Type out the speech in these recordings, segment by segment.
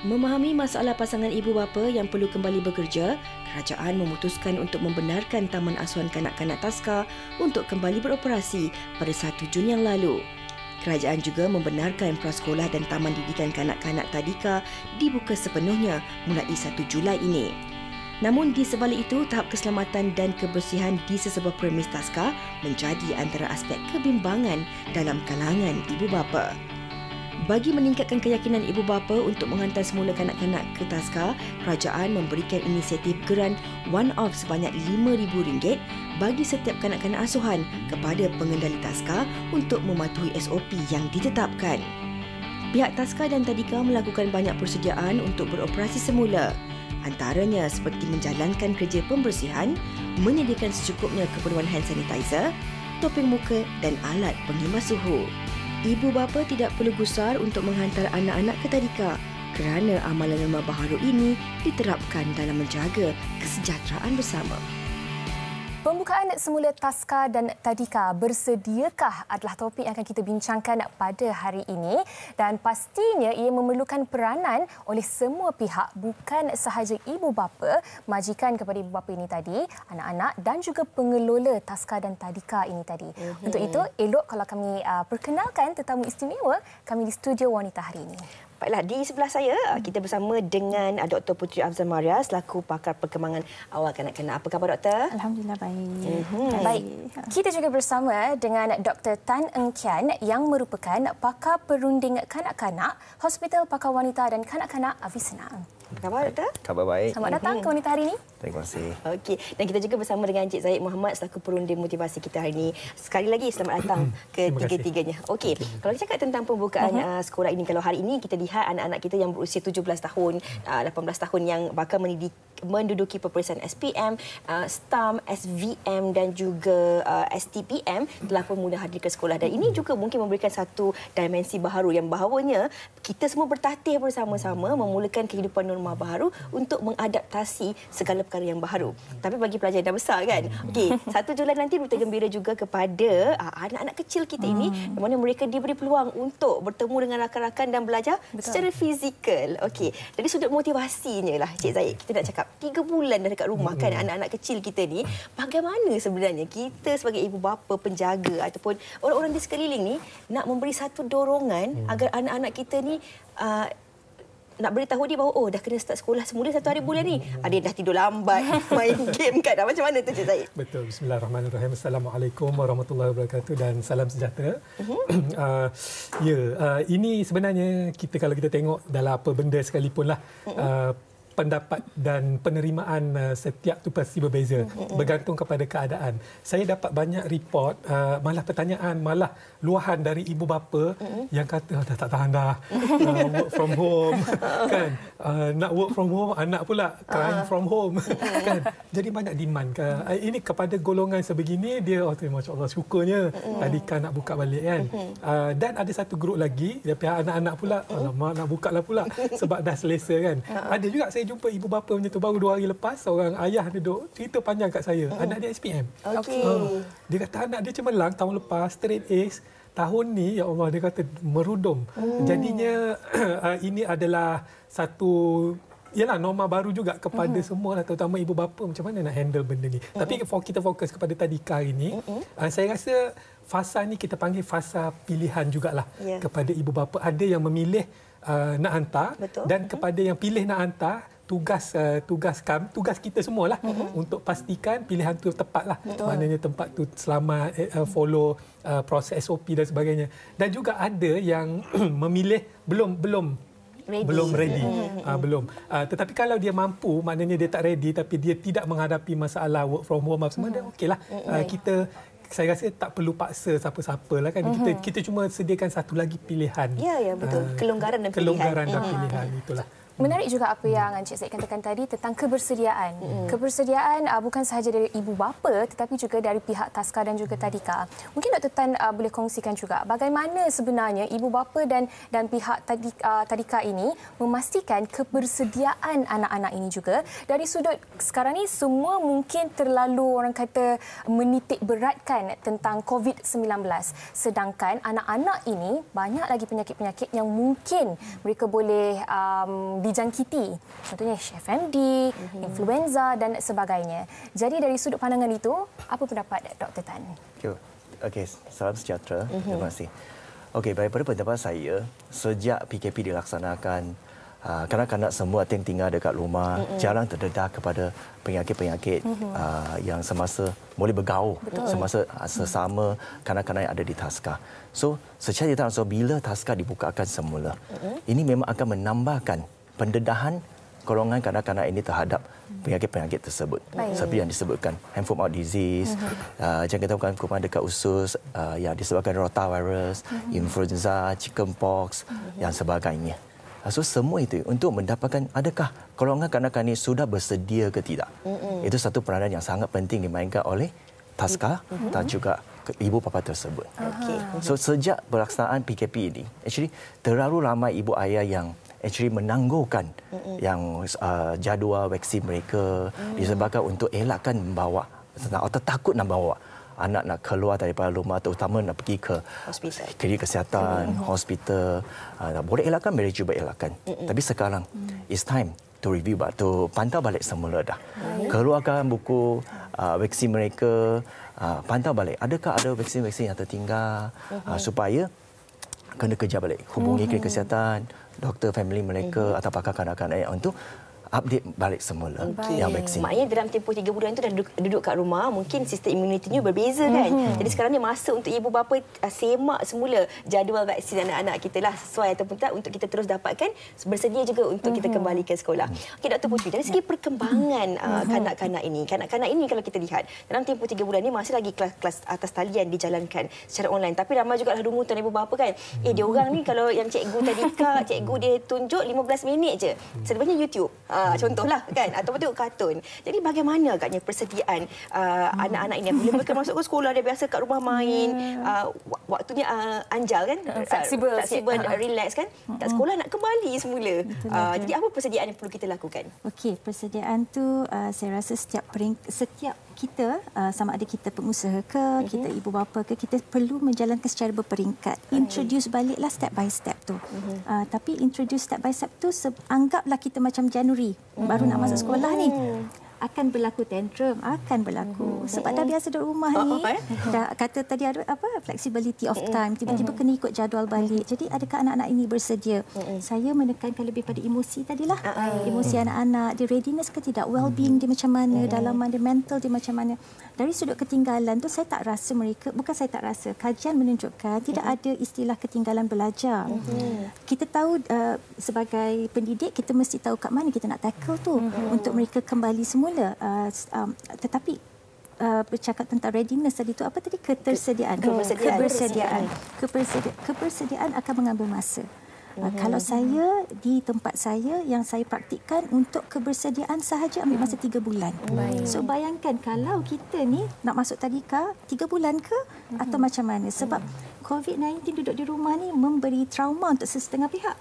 Memahami masalah pasangan ibu bapa yang perlu kembali bekerja, kerajaan memutuskan untuk membenarkan Taman Asuhan Kanak-Kanak Taska untuk kembali beroperasi pada 1 Jun yang lalu. Kerajaan juga membenarkan prasekolah dan taman didikan kanak-kanak tadika dibuka sepenuhnya mulai 1 Julai ini. Namun di sebalik itu, tahap keselamatan dan kebersihan di sesebuah premis taska menjadi antara aspek kebimbangan dalam kalangan ibu bapa. Bagi meningkatkan keyakinan ibu bapa untuk menghantar semula kanak-kanak ke taska, kerajaan memberikan inisiatif geran one-off sebanyak RM5,000 bagi setiap kanak-kanak asuhan kepada pengendali taska untuk mematuhi SOP yang ditetapkan. Pihak taska dan tadika melakukan banyak persediaan untuk beroperasi semula. Antaranya seperti menjalankan kerja pembersihan, menyediakan secukupnya keperluan hand sanitizer, topeng muka dan alat pengimbas suhu. Ibu bapa tidak perlu gusar untuk menghantar anak-anak ke tadika kerana amalan norma baharu ini diterapkan dalam menjaga kesejahteraan bersama. Pembukaan semula taska dan tadika bersediakah adalah topik yang akan kita bincangkan pada hari ini, dan pastinya ia memerlukan peranan oleh semua pihak, bukan sahaja ibu bapa, majikan kepada ibu bapa ini tadi, anak-anak dan juga pengelola taska dan tadika ini tadi. Untuk itu, elok kalau kami perkenalkan tetamu istimewa kami di studio wanita hari ini. Baiklah, di sebelah saya kita bersama dengan Dr. Puteri Afzal Maria selaku pakar perkembangan awal kanak-kanak. Apa khabar, Doktor? Alhamdulillah baik. Baik. Kita juga bersama dengan Dr. Tan Eng Kian yang merupakan pakar perunding kanak-kanak Hospital Pakar Wanita dan Kanak-kanak Avicenna. Apa khabar, Doktor? Khabar baik. Selamat datang ke Wanita hari ini. Terima kasih. Okey, dan kita juga bersama dengan Encik Zahid Muhammad selaku perunding motivasi kita hari ini. Sekali lagi selamat datang ke tiga-tiganya. Okey, kalau kita cakap tentang pembukaan sekolah ini, kalau hari ini kita lihat anak-anak kita yang berusia 17 tahun, 18 tahun yang bakal menduduki peperiksaan SPM, STAM, SVM dan juga STPM telah pun mula hadir ke sekolah, dan ini juga mungkin memberikan satu dimensi baharu yang bahawanya kita semua bertatih bersama-sama memulakan kehidupan norma baharu untuk mengadaptasi segala perkara yang baharu. Tapi bagi pelajar yang dah besar kan, okey, 1 Julai nanti berita gembira juga kepada anak-anak kecil kita ini, di mana mereka diberi peluang untuk bertemu dengan rakan-rakan dan belajar secara fizikal. Okey, dari sudut motivasinya lah, Cik Zahid, kita nak cakap 3 bulan dah dekat rumah kan anak-anak kecil kita ni, bagaimana sebenarnya kita sebagai ibu bapa, penjaga ataupun orang-orang di sekeliling ni nak memberi satu dorongan agar anak-anak kita ni nak beritahu dia bahawa dah kena start sekolah semula 1 hari bulan ni. Ada yang dah tidur lambat, main game kan. Macam mana tu, Cik Zahid? Betul. Bismillahirrahmanirrahim. Assalamualaikum warahmatullahi wabarakatuh dan salam sejahtera. Ini sebenarnya kalau kita tengok dalam apa benda sekalipun lah, pendapat dan penerimaan setiap tu pasti berbeza, bergantung kepada keadaan. Saya dapat banyak report, malah pertanyaan, malah luahan dari ibu bapa yang kata dah tak tahan dah, work from home kan, nak work from home, anak pula crying from home kan. Jadi banyak demand. Ini kepada golongan sebegini dia masya-Allah syukurnya tadika nak buka balik kan. Dan ada satu grup lagi dia pihak anak-anak pula, alamak nak buka lah pula sebab dah selesa kan. Ada juga saya jumpa ibu bapa macam tu, baru 2 hari lepas seorang ayah duduk cerita panjang kat saya, anak dia SPM. Dia kata anak dia cemerlang tahun lepas straight A's, tahun ni ya Allah dia kata merudum. Jadinya ini adalah satu norma baru juga kepada semua lah, terutama ibu bapa macam mana nak handle benda ni. Tapi kita fokus kepada tadika hari ni, saya rasa fasa ni kita panggil fasa pilihan jugalah kepada ibu bapa. Ada yang memilih nak hantar, dan kepada yang pilih nak hantar, tugas kita semualah untuk pastikan pilihan tu tepatlah. Maknanya tempat tu selamat, follow proses SOP dan sebagainya. Dan juga ada yang memilih belum ready. Tetapi kalau dia mampu, maknanya dia tak ready tapi dia tidak menghadapi masalah work from home semua, dan okeylah. Saya rasa tak perlu paksa siapa-siapa lah kan. Kita cuma sediakan satu lagi pilihan. Ya, betul. Kelonggaran dan pilihan itulah. Menarik juga apa yang Encik Zaid katakan tadi tentang kebersediaan. Kebersediaan bukan sahaja dari ibu bapa tetapi juga dari pihak taska dan juga tadika. Mungkin Dr. Tan boleh kongsikan juga bagaimana sebenarnya ibu bapa dan pihak tadika ini memastikan kebersediaan anak-anak ini juga. Dari sudut sekarang ni semua mungkin terlalu orang kata menitik beratkan tentang COVID-19. Sedangkan anak-anak ini banyak lagi penyakit-penyakit yang mungkin mereka boleh dijangkiti. Contohnya FMD, influenza dan sebagainya. Jadi dari sudut pandangan itu, apa pendapat Dr. Tan? Okey, salam sejahtera. Terima kasih. Okey, daripada pendapat saya, sejak PKP dilaksanakan, kanak-kanak semua tinggal dekat rumah, jarang terdedah kepada penyakit-penyakit yang semasa boleh bergaul semasa sesama kanak-kanak yang ada di taska. So, secara tidak langsung bila taska dibukakan semula, ini memang akan menambahkan pendedahan golongan kanak-kanak ini terhadap penyakit-penyakit tersebut. Seperti yang disebutkan hand foot mouth disease, jangkitan kuman dekat usus yang disebabkan rotavirus, influenza, chickenpox dan sebagainya. So semua itu untuk mendapatkan adakah golongan kanak-kanak ini sudah bersedia ke tidak. Itu satu peranan yang sangat penting dimainkan oleh taska dan juga ibu bapa tersebut. So sejak pelaksanaan PKP ini, actually terlalu ramai ibu ayah yang actually menangguhkan yang jadual vaksin mereka disebabkan untuk elakkan membawa atau takut nak bawa anak nak keluar daripada rumah, terutama nak pergi ke klinik kesihatan, hospital. Boleh elakkan, mereka cuba elakkan. Tapi sekarang, it's time to review, to pantau balik semula dah. Keluarkan buku vaksin mereka, pantau balik. Adakah ada vaksin-vaksin yang tertinggal supaya kena kejar balik. Hubungi klinik kesihatan, doktor family mereka atau pakar kanak-kanak untuk update balik semula yang vaksin. Maknanya dalam tempoh 3 bulan itu dah duduk kat rumah, mungkin sistem imunitinya berbeza kan. Jadi sekarang ni masa untuk ibu bapa semak semula jadual vaksin anak-anak kita lah sesuai ataupun tak untuk kita terus dapatkan, bersedia juga untuk kita kembali ke sekolah. Okey Dr. Putri, dari segi perkembangan kanak-kanak ini kalau kita lihat dalam tempoh 3 bulan ni masih lagi kelas atas talian dijalankan secara online, tapi ramai juga lah rungutan ibu bapa kan. Dia orang ni kalau yang cikgu tadika, cikgu dia tunjuk 15 minit je. Selebihnya YouTube. Contohlah kan, ataupun tengok kartun. Jadi bagaimana agaknya persediaan anak-anak ini bila mereka masuk ke sekolah, dia biasa kat rumah main, waktunya anjal kan, fleksibel relax kan, kat sekolah nak kembali semula. Jadi apa persediaan yang perlu kita lakukan? Okey, persediaan tu saya rasa setiap kita, sama ada kita pengusaha ke, kita ibu bapa ke, kita perlu menjalankan secara berperingkat. Introduce baliklah step by step tu. Tapi introduce step by step tu, anggaplah kita macam Januari, baru nak masuk sekolah ni. Akan berlaku tantrum, akan berlaku. Sebab dah biasa duduk rumah ni, dah kata tadi ada apa, flexibility of time, tiba-tiba kena ikut jadual balik. Jadi adakah anak-anak ini bersedia? Saya menekankan lebih pada emosi tadilah. Emosi anak-anak, dia readiness ke tidak, well-being dia macam mana, dalaman dia, mental dia macam mana. Dari sudut ketinggalan tu, saya tak rasa mereka, bukan saya tak rasa, kajian menunjukkan tidak ada istilah ketinggalan belajar. Kita tahu sebagai pendidik, kita mesti tahu kat mana kita nak tackle tu untuk mereka kembali semula. Tetapi bercakap tentang readiness tadi tu, apa tadi, ketersediaan. Kebersediaan akan mengambil masa. Kalau saya di tempat saya yang saya praktikkan, untuk kebersediaan sahaja ambil masa 3 bulan. So bayangkan kalau kita ni nak masuk tadika 3 bulan ke atau macam mana, sebab COVID-19 duduk di rumah ni memberi trauma untuk sesetengah pihak.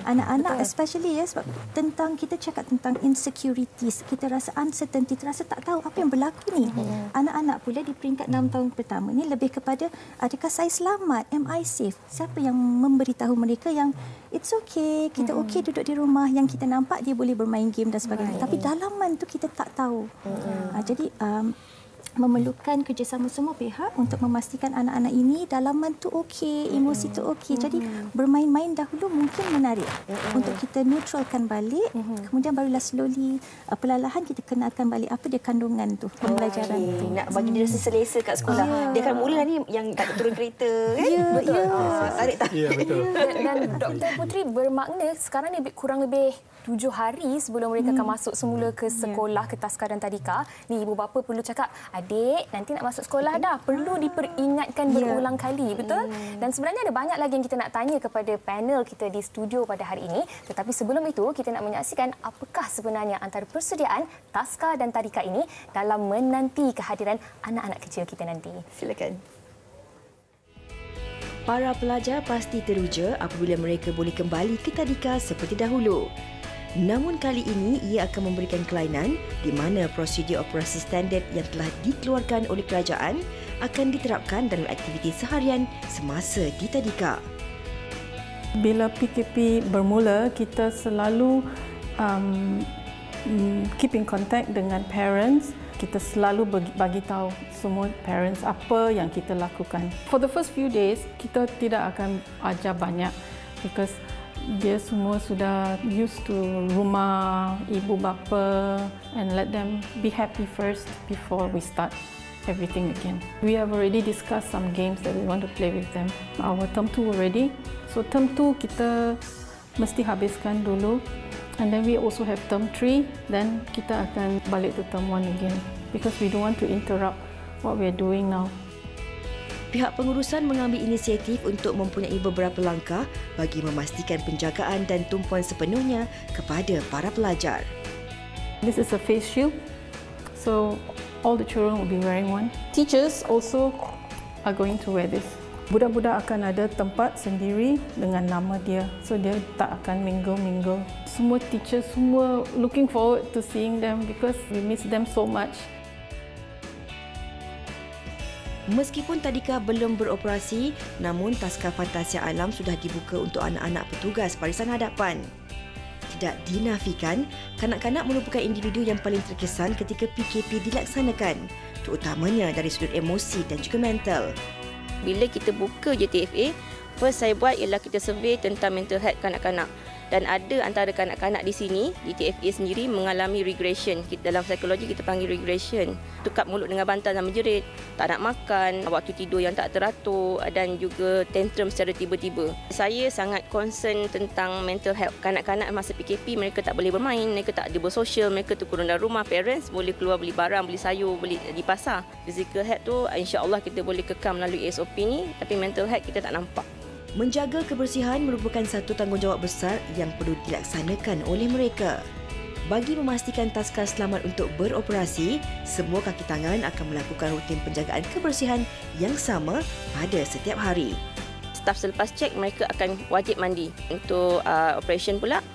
Anak-anak especially ya, sebab tentang kita cakap tentang insecurities, kita rasa uncertainty, terasa tak tahu apa yang berlaku ni. Anak-anak pula di peringkat 6 tahun pertama ni lebih kepada adakah saya selamat, am I safe? Siapa yang memberitahu mereka yang it's okay, kita okay duduk di rumah, yang kita nampak dia boleh bermain game dan sebagainya. Tapi dalaman tu kita tak tahu. Jadi memerlukan kerjasama semua pihak untuk memastikan anak-anak ini dalaman tu okey, emosi tu okey. Jadi bermain-main dahulu mungkin menarik untuk kita neutralkan balik, kemudian barulah slowly perlahan kita kenalkan balik apa dia kandungan tu, pembelajaran tu. Nak bagi dia rasa selesa kat sekolah. Dia akan mula ni yang tak turun kereta kan? Betul. Tarik-tarik. Ya, betul. Dan Dr. Putri, bermakna sekarang ni kurang lebih 7 hari sebelum mereka akan masuk semula ke sekolah, ke taska dan tadika. Ni ibu bapa perlu cakap, adik nanti nak masuk sekolah dah, perlu diperingatkan berulang kali, betul? Dan sebenarnya ada banyak lagi yang kita nak tanya kepada panel kita di studio pada hari ini. Tetapi sebelum itu, kita nak menyaksikan apakah sebenarnya antara persediaan taska dan tadika ini dalam menanti kehadiran anak-anak kecil kita nanti. Silakan. Para pelajar pasti teruja apabila mereka boleh kembali ke tadika seperti dahulu. Namun kali ini ia akan memberikan kelainan di mana prosedur operasi standard yang telah dikeluarkan oleh kerajaan akan diterapkan dalam aktiviti seharian semasa di tadika. Bila PKP bermula, kita selalu keep in contact dengan parents. Kita selalu bagi tahu semua parents apa yang kita lakukan. For the first few days, kita tidak akan ajar banyak because dia semua sudah used to rumah ibu bapa, and let them be happy first before we start everything again. We have already discussed some games that we want to play with them. Our term 2 already. So term 2 kita mesti habiskan dulu, and then we also have term 3, then kita akan balik to term 1 again because we don't want to interrupt what we are doing now. Pihak pengurusan mengambil inisiatif untuk mempunyai beberapa langkah bagi memastikan penjagaan dan tumpuan sepenuhnya kepada para pelajar. This is a face shield, so all the children will be wearing one. Teachers also are going to wear this. Budak-budak akan ada tempat sendiri dengan nama dia, so dia tak akan mingle. Semua teachers semua looking forward to seeing them because we miss them so much. Meskipun tadika belum beroperasi, namun Taska Fantasia Alam sudah dibuka untuk anak-anak petugas barisan hadapan. Tidak dinafikan, kanak-kanak merupakan individu yang paling terkesan ketika PKP dilaksanakan, terutamanya dari sudut emosi dan juga mental. Bila kita buka JTFA, first saya buat ialah kita survey tentang mental health kanak-kanak. Dan ada antara kanak-kanak di sini, di TFA sendiri mengalami regression. Dalam psikologi kita panggil regression. Tukar mulut dengan bantal dan menjerit, tak nak makan, waktu tidur yang tak teratur dan juga tantrum secara tiba-tiba. Saya sangat concern tentang mental health. Kanak-kanak masa PKP, mereka tak boleh bermain, mereka tak ada bersosial, mereka terkurung dalam rumah. Parents boleh keluar beli barang, beli sayur, beli di pasar. Physical health tu insya-Allah kita boleh kekang melalui SOP ni, tapi mental health kita tak nampak. Menjaga kebersihan merupakan satu tanggungjawab besar yang perlu dilaksanakan oleh mereka. Bagi memastikan Taska selamat untuk beroperasi, semua kaki tangan akan melakukan rutin penjagaan kebersihan yang sama pada setiap hari. Staf selepas cek, mereka akan wajib mandi. Untuk operation pula,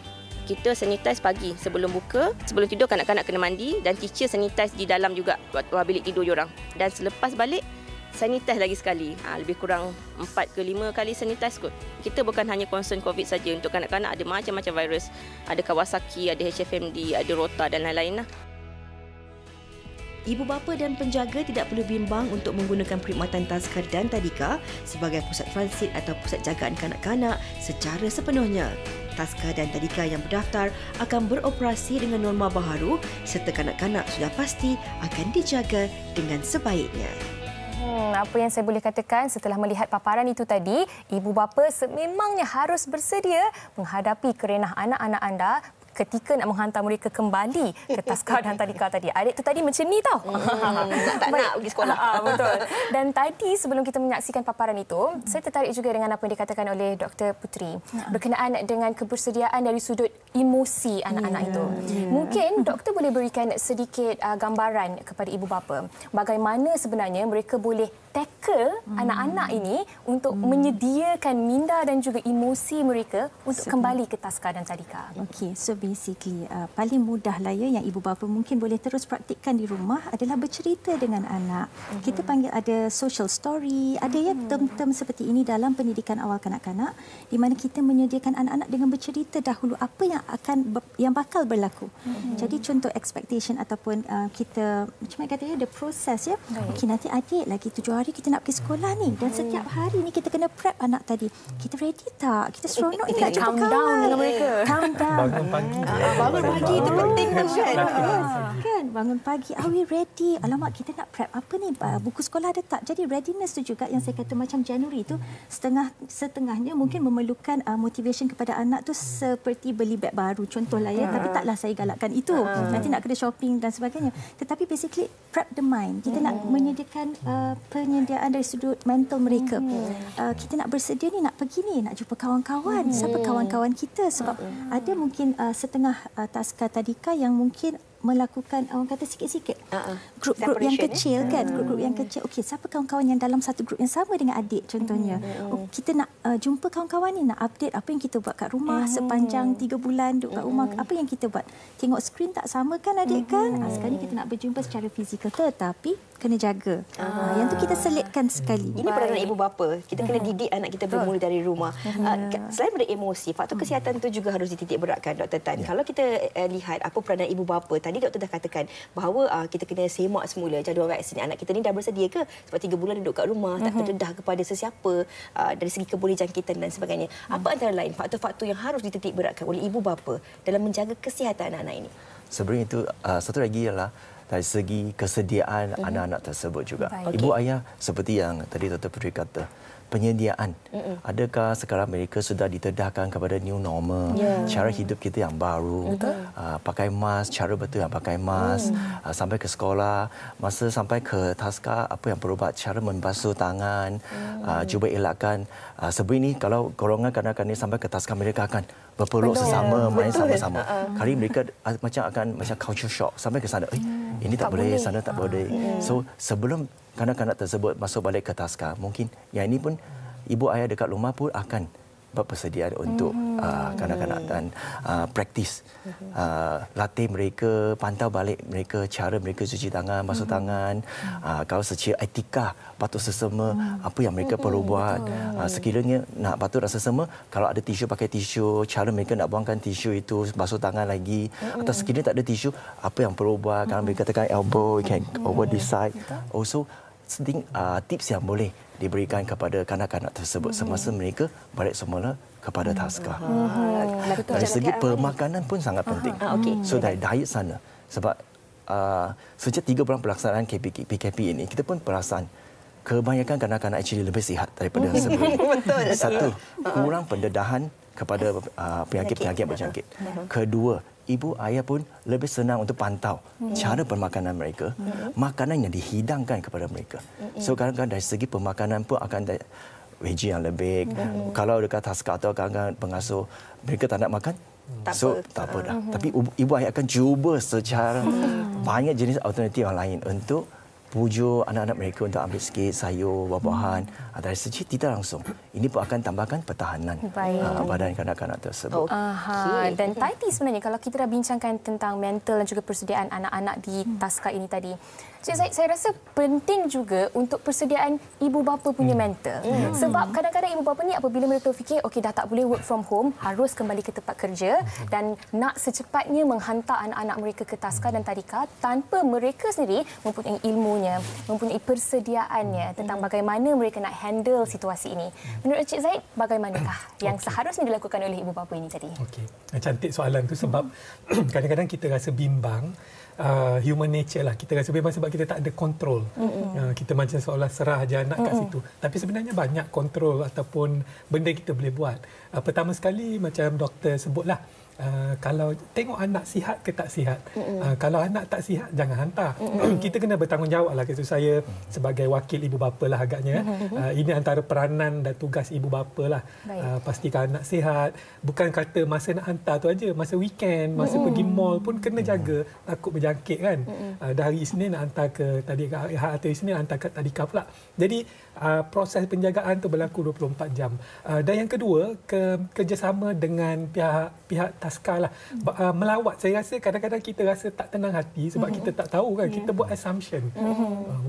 kita sanitize pagi sebelum buka. Sebelum tidur, kanak-kanak kena mandi dan teacher sanitize di dalam juga waktu bilik tidur diorang. Dan selepas balik, sanitize lagi sekali. Lebih kurang 4 ke 5 kali sanitize kot. Kita bukan hanya concern COVID saja. Untuk kanak-kanak ada macam-macam virus. Ada Kawasaki, ada HFMD, ada Rota dan lain-lain lah. Ibu bapa dan penjaga tidak perlu bimbang untuk menggunakan perkhidmatan Taska dan Tadika sebagai pusat transit atau pusat jagaan kanak-kanak secara sepenuhnya. Taska dan Tadika yang berdaftar akan beroperasi dengan norma baharu serta kanak-kanak sudah pasti akan dijaga dengan sebaiknya. Apa yang saya boleh katakan setelah melihat paparan itu tadi, ibu bapa sememangnya harus bersedia menghadapi kerenah anak-anak anda ketika nak menghantar mereka kembali ke Taska dan Tadika tadi. Adik tu tadi macam ni tau. Tak nak pergi sekolah. Betul. Dan tadi sebelum kita menyaksikan paparan itu, saya tertarik juga dengan apa yang dikatakan oleh Dr. Puteri berkenaan dengan kebersediaan dari sudut emosi anak-anak itu. Mungkin doktor boleh berikan sedikit gambaran kepada ibu bapa bagaimana sebenarnya mereka boleh tackle anak-anak ini untuk menyediakan minda dan juga emosi mereka untuk kembali ke Taska dan Tadika. Okey, so basically paling mudah lah ya yang ibu bapa mungkin boleh terus praktikkan di rumah adalah bercerita dengan anak. Kita panggil ada social story, ada ya term-term seperti ini dalam pendidikan awal kanak-kanak di mana kita menyediakan anak-anak dengan bercerita dahulu apa yang bakal berlaku. Jadi contoh expectation ataupun kita macam mana kata ya the process ya. Okey, nanti adik lagi 7 hari kita nak pergi sekolah ni dan setiap hari ni kita kena prep anak tadi. Kita ready tak? Kita seronok ni nak jumpa kawan. Down dengan mereka. Calm down. Bangun pagi. Bangun pagi itu penting tu kan. Kan bangun pagi, are we ready? Alamak, kita nak prep apa ni? Buku sekolah ada tak? Jadi readiness tu juga yang saya kata macam Januari tu setengahnya mungkin memerlukan motivation kepada anak tu seperti beli beg baru contohlah ya, tapi taklah saya galakkan itu. Nanti nak kena shopping dan sebagainya. Tetapi basically prep the mind. Kita nak menyediakan penyediaan dari sudut mental mereka. Kita nak bersedia ni, nak pergi ni, nak jumpa kawan-kawan. Siapa kawan-kawan kita? Sebab ada mungkin setengah Taska Tadika yang mungkin melakukan orang kata sikit-sikit grup-grup yang kecil kan, grup-grup yang kecil. Okey, siapa kawan-kawan yang dalam satu grup yang sama dengan adik contohnya. Kita nak jumpa kawan-kawan ni, nak update apa yang kita buat kat rumah sepanjang 3 bulan duduk kat rumah, apa yang kita buat. Tengok skrin tak sama kan adik kan? Sekarang ni kita nak berjumpa secara fizikal, tetapi kena jaga. Yang tu kita selitkan sekali. Ini peranan ibu bapa. Kita kena didik anak kita bermula dari rumah. Selain daripada emosi, faktor kesihatan tu juga harus dititik beratkan, Dr. Tan. Kalau kita lihat apa peranan ibu bapa, tadi doktor dah katakan bahawa kita kena semak semula jadual vaksin. Anak kita ni dah bersedia ke? Sebab 3 bulan duduk kat rumah, tak terdedah kepada sesiapa dari segi kebolehjangkitan dan sebagainya. Apa antara lain faktor-faktor yang harus dititik beratkan oleh ibu bapa dalam menjaga kesihatan anak-anak ini? Sebenarnya itu satu lagi ialah dari segi kesediaan anak-anak tersebut juga. Ibu ayah seperti yang tadi Dr. Puteri kata, penyediaan. Adakah sekarang mereka sudah ditedahkan kepada new normal, cara hidup kita yang baru, pakai mask, cara betul yang pakai mask, sampai ke sekolah, masa sampai ke taska, apa yang perlu buat, cara membasuh tangan, cuba elakkan. Sebelum ini kalau golongan kanak-kanak sampai ke taska, mereka akan berpeluk sesama, main sama-sama. Kali mereka macam culture shock sampai ke sana. Ini tak boleh, sana tak boleh. So sebelum kanak-kanak tersebut masuk balik ke taska, mungkin yang ini pun ibu ayah dekat rumah pun akan berpersediaan untuk kanak-kanak dan praktis latih mereka, pantau balik mereka, cara mereka cuci tangan, basuh tangan, kalau secara etika patut sesama, apa yang mereka perlu buat, sekiranya nak patut rasa sesama, kalau ada tisu pakai tisu, cara mereka nak buangkan tisu itu, basuh tangan lagi, atau sekiranya tak ada tisu, apa yang perlu buat, kalau mereka tekan elbow, you can over this side. Also tips yang boleh diberikan kepada kanak-kanak tersebut semasa mereka balik semula kepada taska. Dari segi pemakanan pun sangat penting. So dari diet sana, sebab sejak 3 bulan pelaksanaan PKP ini, kita pun perasan kebanyakan kanak-kanak actually lebih sihat daripada sebelum. Satu, kurang pendedahan kepada penyakit-penyakit berjangkit. Kedua, ibu ayah pun lebih senang untuk pantau cara pemakanan mereka, makanan yang dihidangkan kepada mereka. So kadang-kadang dari segi pemakanan pun akan ada veggie yang lebih. Kalau dekat taska atau kadang-kadang pengasuh mereka tak nak makan, tak apa dah. Tapi ibu ayah akan cuba secara banyak jenis alternatif yang lain untuk pujuk anak-anak mereka untuk ambil sikit sayur, buah-buahan. Dari segi tidak langsung, ini pun akan tambahkan pertahanan badan kanak-kanak tersebut. Dan Taiti sebenarnya, kalau kita dah bincangkan tentang mental dan juga persediaan anak-anak di taska ini tadi, saya rasa penting juga untuk persediaan ibu bapa punya mental. Sebab kadang-kadang ibu bapa ni apabila mereka fikir, okey dah tak boleh work from home, harus kembali ke tempat kerja dan nak secepatnya menghantar anak-anak mereka ke taska dan tadika tanpa mereka sendiri mempunyai ilmunya, mempunyai persediaannya tentang bagaimana mereka nak handle situasi ini. Menurut Encik Zaid, bagaimanakah yang seharusnya dilakukan oleh ibu bapa ini tadi? Okey, cantik soalan tu sebab kadang-kadang kita rasa bimbang. Human nature lah, kita rasa bimbang sebab kita tak ada kontrol. Kita macam seolah serah je anak kat situ. Tapi sebenarnya banyak kontrol ataupun benda kita boleh buat. Pertama sekali macam doktor sebutlah, kalau tengok anak sihat ke tak sihat. Kalau anak tak sihat, jangan hantar. Kita kena bertanggungjawab lah. Saya sebagai wakil ibu bapa lah agaknya. Ini antara peranan dan tugas ibu bapa lah. Pastikan anak sihat. Bukan kata masa nak hantar tu aja, masa weekend, masa pergi mall pun kena jaga, takut berjangkit kan. Dari Isnin nak hantar ke tadika, hari Isnin hantar ke tadika pula. Jadi proses penjagaan tu berlaku 24 jam. Dan yang kedua, kerjasama dengan pihak taska lah. Melawat, saya rasa kadang-kadang kita rasa tak tenang hati sebab kita tak tahu kan, kita buat assumption.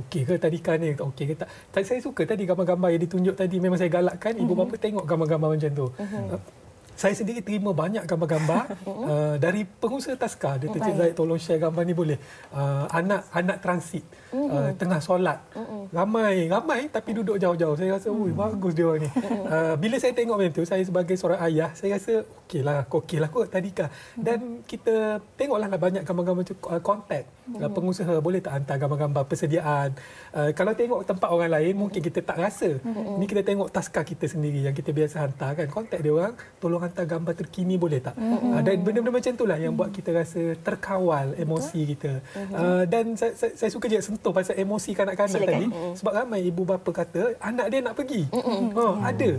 Okey ke tadika ni, okey ke tak. Saya suka tadi gambar-gambar yang ditunjuk tadi, memang saya galakkan ibu bapa tengok gambar-gambar macam tu. Saya sendiri terima banyak gambar-gambar dari pengusaha taska. Dia Encik Zaid tolong share gambar ni boleh. Anak transit tengah solat. Ramai tapi duduk jauh-jauh. Saya rasa bagus dia orang ni. Bila saya tengok macam tu, saya sebagai seorang ayah, saya rasa okeylah kot tadika. Dan kita tengoklah banyak gambar-gambar macam kontak pengusaha, boleh tak hantar gambar-gambar persediaan. Kalau tengok tempat orang lain mungkin kita tak rasa. Ni kita tengok taska kita sendiri yang kita biasa hantar kan, kontak dia orang, tolong hantar gambar terkini boleh tak? Dan benda-benda macam itulah yang buat kita rasa terkawal emosi kita. Dan saya suka je sentuh pasal emosi kanak-kanak tadi. Sebab ramai ibu bapa kata anak dia nak pergi.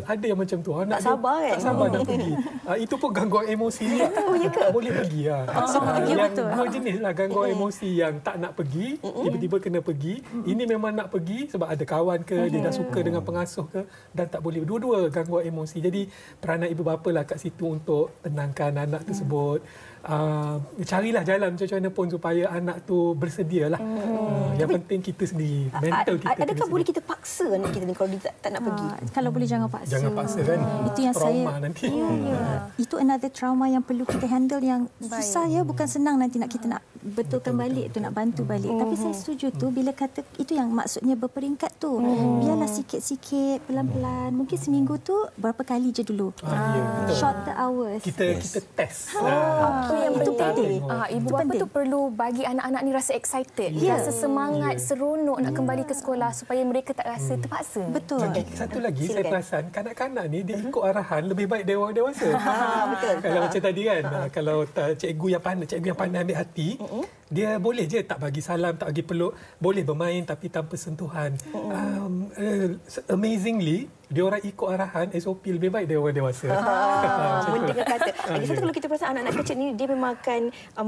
Ada yang macam tu. Anak tak sabar dia, kan? Tak sabar nak pergi. Itu pun gangguan emosi juga. Tak boleh pergi. Yang dua jenis lah gangguan emosi yang tak nak pergi, tiba-tiba kena pergi. Ini memang nak pergi sebab ada kawan ke, dia dah suka dengan pengasuh ke, dan tak boleh. Dua-dua gangguan emosi. Jadi peranan ibu bapa lah kat situ untuk tenangkan anak tersebut. Carilah jalan macam mana pun supaya anak tu bersedia lah. Yang penting kita sendiri, mental kita. Adakah boleh kita paksa anak kita ni kalau dia tak nak pergi? Kalau boleh jangan paksa. Jangan paksa kan. Itu yang trauma saya nanti. Itu another trauma yang perlu kita handle, yang susah ya, bukan senang nanti nak kita nak betulkan balik tu, nak bantu balik. Tapi saya setuju tu bila kata itu yang maksudnya berperingkat tu. Biarlah sikit-sikit, pelan-pelan. Mungkin seminggu tu berapa kali je dulu. Shorter hours. Kita test. Apa yang penting? Ibu bapa tu perlu bagi anak-anak ni rasa excited, rasa semangat, seronok nak kembali ke sekolah supaya mereka tak rasa terpaksa. Betul. Satu lagi saya perasan kanak-kanak ni dia ikut arahan lebih baik dari orang dewasa. Betul. Kalau macam tadi kan, kalau cikgu yang pandai ambil hati, dia boleh je tak bagi salam, tak bagi peluk, boleh bermain tapi tanpa sentuhan. Amazingly, dia orang ikut arahan SOP lebih baik dari orang dewasa. Mendengar kata. Lagi satu, kalau kita perasan anak-anak kecil ni, dia memang akan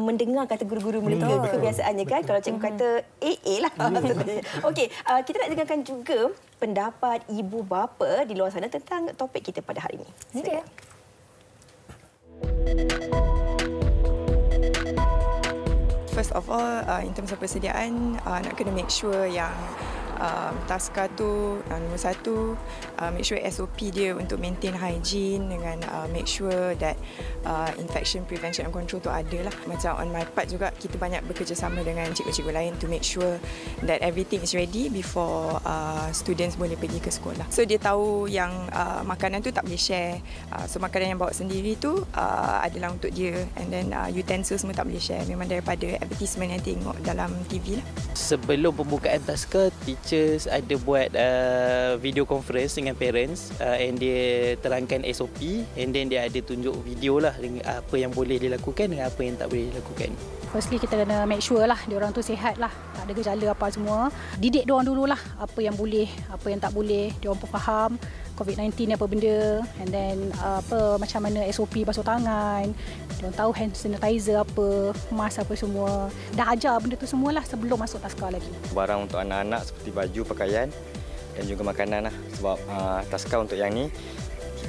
mendengar kata guru-guru mereka. Kebiasaannya kan. Kalau cikgu kata lah. Okey, kita nak dengarkan juga pendapat ibu bapa di luar sana tentang topik kita pada hari ini. Ini dia. First of all, in terms of persediaan, nak kena make sure yang taska tu nombor satu, make sure SOP dia untuk maintain hygiene dengan make sure that infection prevention and control tu ada lah. Macam on my part juga, kita banyak bekerjasama dengan cikgu-cikgu lain to make sure that everything is ready before students boleh pergi ke sekolah. So dia tahu yang makanan tu tak boleh share. So makanan yang bawa sendiri tu adalah untuk dia, and then utensils semua tak boleh share. Memang daripada advertisement yang tengok dalam TV lah. Sebelum pembukaan taska, teachers ada buat video conference dengan parents, and dia terangkan SOP, and then dia ada tunjuk video lah dengan apa yang boleh dilakukan dengan apa yang tak boleh dilakukan. Firstly, kita kena make sure lah diorang tu sihat lah, tak ada gejala apa semua. Didik diorang dululah apa yang boleh, apa yang tak boleh. Diorang pun faham COVID-19 ni apa benda, and then macam mana SOP basuh tangan. Diorang tahu hand sanitizer apa, mask apa semua. Dah ajar benda tu semualah sebelum masuk taska lagi. Barang untuk anak-anak seperti baju, pakaian dan juga makanan lah. Sebab taska untuk yang ni,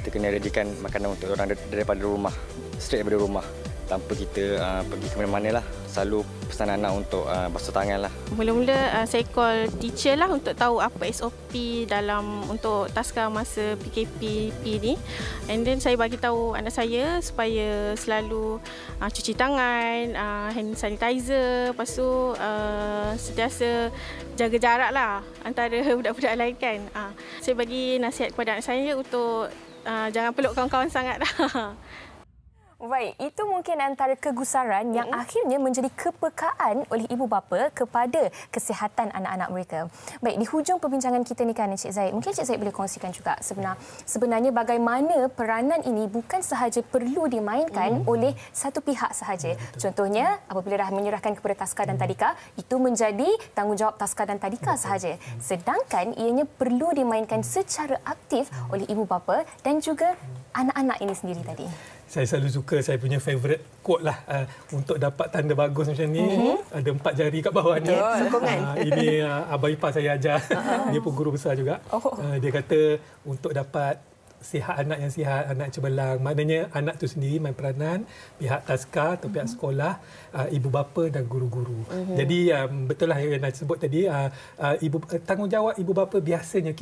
kita kena readykan makanan untuk orang daripada rumah, straight daripada rumah. Tanpa kita pergi ke mana-mana lah. Selalu pesan anak untuk basuh tangan lah. Mula-mula saya call teacher lah untuk tahu apa SOP dalam untuk taska masa PKP ni. And then saya bagi tahu anak saya supaya selalu cuci tangan, hand sanitizer. Lepas tu sentiasa jaga jarak lah antara budak-budak lain kan. Saya bagi nasihat kepada anak saya untuk jangan peluk kawan-kawan sangat lah. Baik, itu mungkin antara kegusaran yang akhirnya menjadi kepekaan oleh ibu bapa kepada kesihatan anak-anak mereka. Baik, di hujung perbincangan kita ni kan Encik Zaid, mungkin Encik Zaid boleh kongsikan juga sebenarnya bagaimana peranan ini bukan sahaja perlu dimainkan oleh satu pihak sahaja. Contohnya, apabila dah menyerahkan kepada taska dan tadika, itu menjadi tanggungjawab taska dan tadika sahaja. Sedangkan ianya perlu dimainkan secara aktif oleh ibu bapa dan juga anak-anak ini sendiri tadi. Saya selalu suka, saya punya favourite quote lah, untuk dapat tanda bagus macam ni, ada 4 jari kat bawah ni. Ini abang ipar saya ajar, dia pun guru besar juga. Dia kata untuk dapat sihat, anak yang sihat, anak cemerlang, maknanya anak tu sendiri main peranan, pihak taska atau pihak sekolah, ibu bapa dan guru-guru. Jadi betul lah yang nak sebut tadi, tanggungjawab ibu bapa biasanya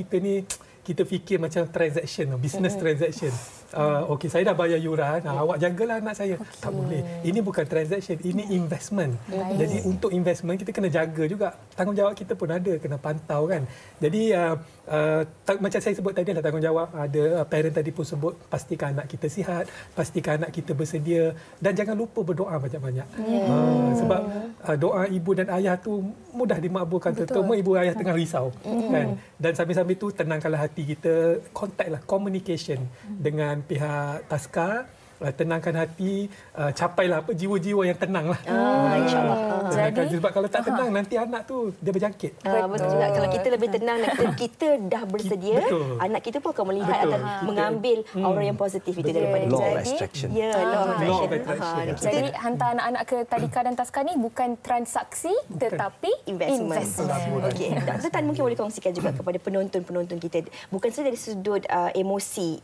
kita fikir macam transaction, business transaction. Okey, saya dah bayar yuran, awak jagalah anak saya. Tak boleh. Ini bukan transaction, ini investment. Jadi untuk investment kita kena jaga juga. Tanggungjawab kita pun ada, kena pantau kan. Jadi macam saya sebut tadi lah tanggungjawab, ada parent tadi pun sebut, pastikan anak kita sihat, pastikan anak kita bersedia, dan jangan lupa berdoa banyak-banyak. Sebab doa ibu dan ayah tu mudah dimakbulkan, terutama ibu ayah tengah risau kan. Dan sambil-sambil tu tenangkanlah hati kita, contact lah, communication dengan pihak taska tenangkan hati, capailah jiwa-jiwa yang tenanglah. InsyaAllah. Jadi sebab kalau tak tenang nanti anak tu dia berjangkit. Betul juga. Kalau kita lebih tenang dan kita dah bersedia, anak kita pun akan melihat akan mengambil aura yang positif itu daripada law of attraction. Ya, law of attraction. Jadi hantar anak-anak ke Tadika dan Taska ni bukan transaksi tetapi investment. Okey, Dr. Tan mungkin boleh kongsikan juga kepada penonton-penonton kita, bukan saja dari sudut emosi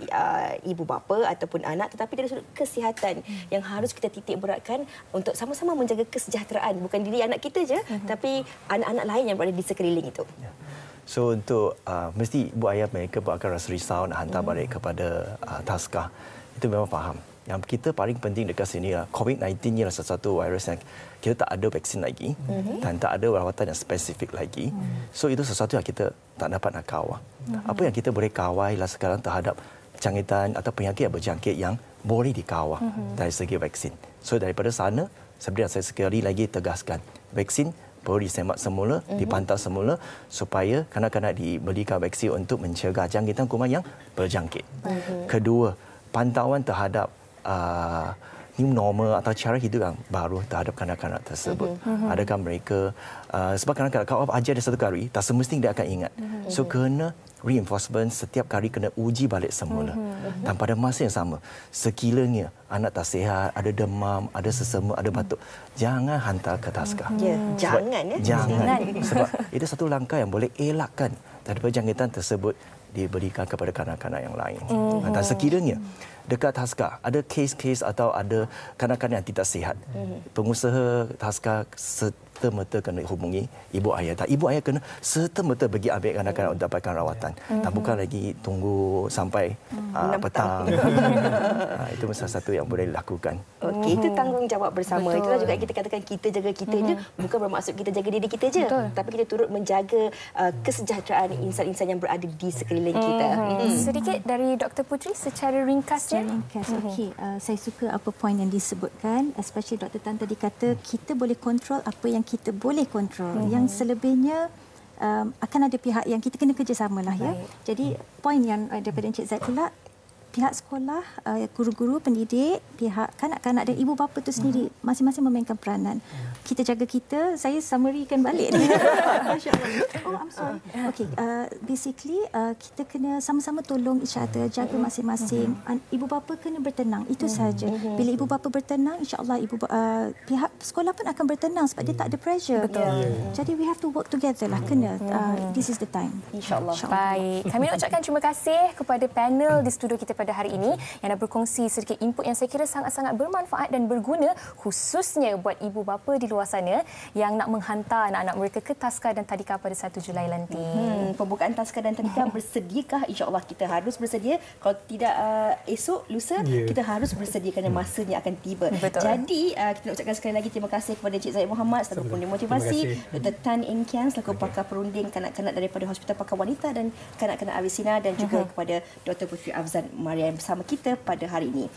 ibu bapa ataupun anak, tetapi dari sudut kesihatan yang harus kita titik beratkan untuk sama-sama menjaga kesejahteraan bukan diri anak kita je, tapi anak-anak lain yang berada di sekeliling itu. So untuk mesti ibu ayah mereka akan rasa risau nak hantar balik kepada Taska. Itu memang faham. Yang kita paling penting dekat sini lah, COVID-19 ni adalah satu virus yang kita tak ada vaksin lagi dan tak ada rawatan yang spesifik lagi. So itu sesuatu yang kita tak dapat nak kawal. Apa yang kita boleh kawal ialah sekarang terhadap jangkitan atau penyakit yang berjangkit yang boleh dikawal dari segi vaksin. So daripada sana, seperti yang saya sekali lagi tegaskan, vaksin perlu disemak semula, dipantau semula supaya kanak-kanak diberikan vaksin untuk mencegah jangkitan kuman yang berjangkit. Kedua, pantauan terhadap new normal atau cara hidup yang baru terhadap kanak-kanak tersebut. Adakah mereka, sebab kanak-kanak kalau ajar dia satu kali, tak semestinya dia akan ingat. So kena reinforcement setiap kali kena uji balik semula. Dan pada masa yang sama, sekiranya anak tak sihat, ada demam, ada sesama, ada batuk, jangan hantar ke Taska. Jangan. Sebab itu satu langkah yang boleh elakkan daripada jangkitan tersebut diberikan kepada kanak-kanak yang lain. Dan sekiranya dekat Taska ada kes-kes atau ada kanak-kanak yang tidak sihat, pengusaha Taska serta-merta kena hubungi ibu ayah. Dan ibu ayah kena serta-merta pergi ambil kanak-kanak untuk dapatkan rawatan. Dan bukan lagi tunggu sampai petang. Itu salah satu yang boleh dilakukan. Okey, itu tanggungjawab bersama. Itulah juga kita katakan kita jaga kita je, bukan bermaksud kita jaga diri kita je, tapi kita turut menjaga kesejahteraan insan-insan yang berada di sekeliling kita. Sedikit dari Dr. Putri secara ringkasnya. Okey, saya suka apa poin yang disebutkan, especially Dr. Tan tadi kata kita boleh kontrol apa yang kita boleh kontrol. Yang selebihnya akan ada pihak yang kita kena kerjasamalah ya. Jadi poin yang daripada Encik Zaid pula, pihak sekolah, guru-guru, pendidik, pihak kanak-kanak dan ibu bapa itu sendiri masing-masing memainkan peranan. Kita jaga kita, saya summary-kan balik. Oh, I'm sorry. Okey, basically kita kena sama-sama tolong each other, jaga masing-masing. Ibu bapa kena bertenang, itu sahaja. Bila ibu bapa bertenang, insya-Allah pihak sekolah pun akan bertenang sebab dia tak ada pressure. Jadi we have to work together lah, kena. This is the time. Insya-Allah. Baik. Kami nak ucapkan terima kasih kepada panel di studio kita pada hari ini yang dah berkongsi sedikit input yang saya kira sangat-sangat bermanfaat dan berguna, khususnya buat ibu bapa di luar sana yang nak menghantar anak-anak mereka ke Taska dan Tadika pada 1 Julai nanti. Pembukaan Taska dan Tadika bersediakah? InsyaAllah kita harus bersedia. Kalau tidak esok, lusa, kita harus bersedia kerana masanya akan tiba. Jadi, kita nak ucapkan sekali lagi terima kasih kepada Encik Zaid Muhammad selaku pengundi motivasi, Dr. Tan Eng Kian selaku pakar perunding kanak-kanak daripada Hospital Pakar Wanita dan Kanak-kanak Arisina, dan juga kepada Dr. Putri Afzan Mariam bersama kita pada hari ini.